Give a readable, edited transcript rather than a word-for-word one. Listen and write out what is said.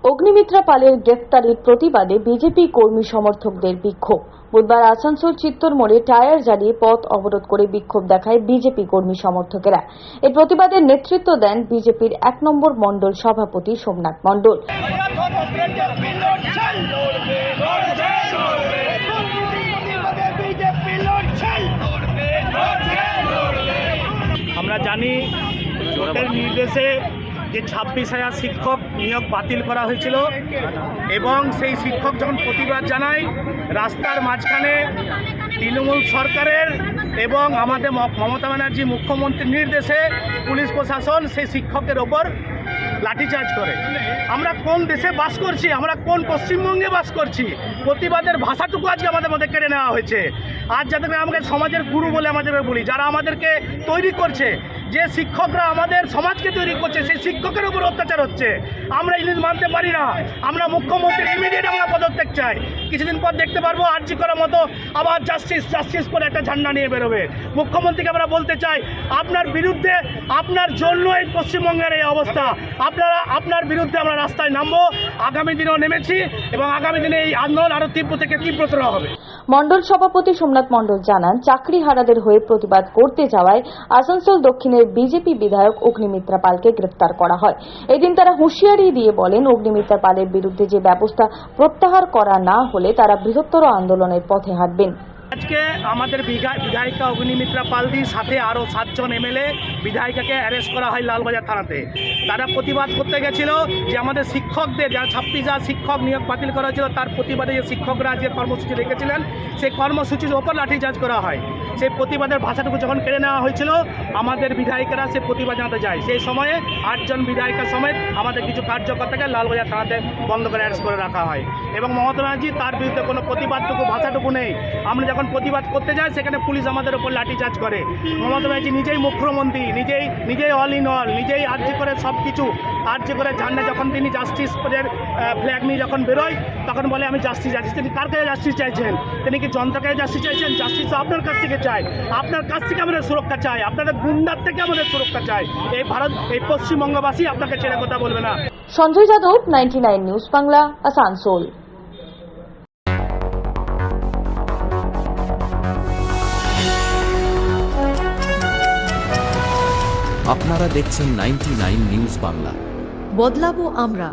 অগ্নিমিত্রা পালের গ্রেফতারির প্রতিবাদে বিজেপি কর্মী সমর্থকদের বিক্ষোভ। বুধবার আসানসোল চিত্তর মোড়ে টায়ার জ্বালিয়ে পথ অবরোধ করে বিক্ষোভ দেখায় বিজেপি কর্মী সমর্থকেরা। এই প্রতিবাদের নেতৃত্ব দেন বিজেপির 1 নম্বর মণ্ডল সভাপতি সোমনাথ মণ্ডল। আমরা জানি কোর্টের নির্দেশে যে 26,000 শিক্ষক নিয়োগ বাতিল করা হয়েছিল এবং সেই শিক্ষক যখন প্রতিবাদ জানায়, রাস্তার মাঝখানে তৃণমূল সরকারের এবং আমাদের মমতা ব্যানার্জি মুখ্যমন্ত্রীর নির্দেশে পুলিশ প্রশাসন সেই শিক্ষকের ওপর লাঠিচার্জ করে। আমরা কোন দেশে বাস করছি? আমরা কোন পশ্চিমবঙ্গে বাস করছি? প্রতিবাদের ভাষাটুকু আজকে আমাদের মধ্যে কেড়ে নেওয়া হয়েছে। আজ যাদেরকে আমাকে সমাজের গুরু বলে আমাদের বলি, যারা আমাদেরকে তৈরি করছে, যে শিক্ষকরা আমাদের সমাজকে তৈরি করছে, সেই শিক্ষকের উপর অত্যাচার হচ্ছে। আমরা জিনিস মানতে পারি না। আমরা মুখ্যমন্ত্রীর ইমিডিয়েট আমরা পদত্যাগ চাই। কিছুদিন পর দেখতে পারবো আরজি করার মতো আবার জাস্টিস করে একটা ঝান্ডা নিয়ে বেরোবে। মুখ্যমন্ত্রীকে আমরা বলতে চাই, আপনার বিরুদ্ধে, আপনার জন্য এই পশ্চিমবঙ্গের এই অবস্থা। আপনার বিরুদ্ধে আমরা রাস্তায় নামবো, আগামী দিনেও নেমেছি এবং আগামী দিনে এই আন্দোলন আরো তীব্র থেকে তীব্রতর হবে। মণ্ডল সভাপতি সোমনাথ মণ্ডল জানান, চাকরিহারাদের হয়ে প্রতিবাদ করতে যাওয়ায় আসানসোল দক্ষিণের বিজেপি বিধায়ক অগ্নিমিত্রা পালকে গ্রেফতার করা হয়। এদিন তারা হুঁশিয়ারি দিয়ে বলেন, অগ্নিমিত্রা পালের বিরুদ্ধে যে ব্যবস্থা প্রত্যাহার করা না হলে তারা বৃহত্তর আন্দোলনের পথে হাঁটবেন। আজকে আমাদের বিধায়িকা অগ্নিমিত্রা পালদির সাথে আরও 7 জন এমএলএ বিধায়িকাকে অ্যারেস্ট করা হয় লালবাজার থানাতে। তারা প্রতিবাদ করতে গেছিল যে আমাদের শিক্ষকদের, যারা 26,000 শিক্ষক নিয়োগ বাতিল করা হয়েছিল, তার প্রতিবাদে যে শিক্ষকরা যে কর্মসূচি রেখেছিলেন, সেই কর্মসূচির ওপর লাঠিচার্জ করা হয়। সেই প্রতিবাদের ভাষাটুকু যখন কেড়ে নেওয়া হয়েছিল, আমাদের বিধায়িকারা সে প্রতিবাদ জানাতে যায়। সেই সময়ে 8 জন বিধায়িকা সমেত আমাদের কিছু কার্যকর্তাকে লালবাজার থানাতে বন্ধ করে অ্যারেস্ট করে রাখা হয় এবং মমতা ব্যানার্জি তার বিরুদ্ধে কোনো প্রতিবাদটুকু ভাষাটুকু নেই। আমরা যখন প্রতিবাদ করতে যাই, সেখানে পুলিশ আমাদের উপর লাঠিচার্জ করে। মমতা ব্যানার্জি নিজেই মুখ্যমন্ত্রী, নিজেই অল ইন অল, নিজেই আর্জি করে সব কিছু আর্জি করে ঝান্ডা, যখন তিনি জাস্টিসের ফ্ল্যাগ নিয়ে যখন বেরোয়, তখন বলে আমি জাস্টিস চাইছি। তিনি কার কাছে জাস্টিস চাইছেন? তিনি কি জনতার কাছে জাস্টিস চাইছেন? জাস্টিস তো আপনার কাছ থেকে চাই, আপনার কাছ থেকে আমাদের সুরক্ষা চাই, আপনাদের গুন্ডার থেকে আমাদের সুরক্ষা চাই। এই ভারত, এই পশ্চিমবঙ্গবাসী আপনাকে ছেড়ে কথা বলবে না। সঞ্জয় যাদব, 99 নিউজ বাংলা, আসানসোল। আপনারা দেখছেন 99 নিউজ বাংলা। বদলাবো আমরা।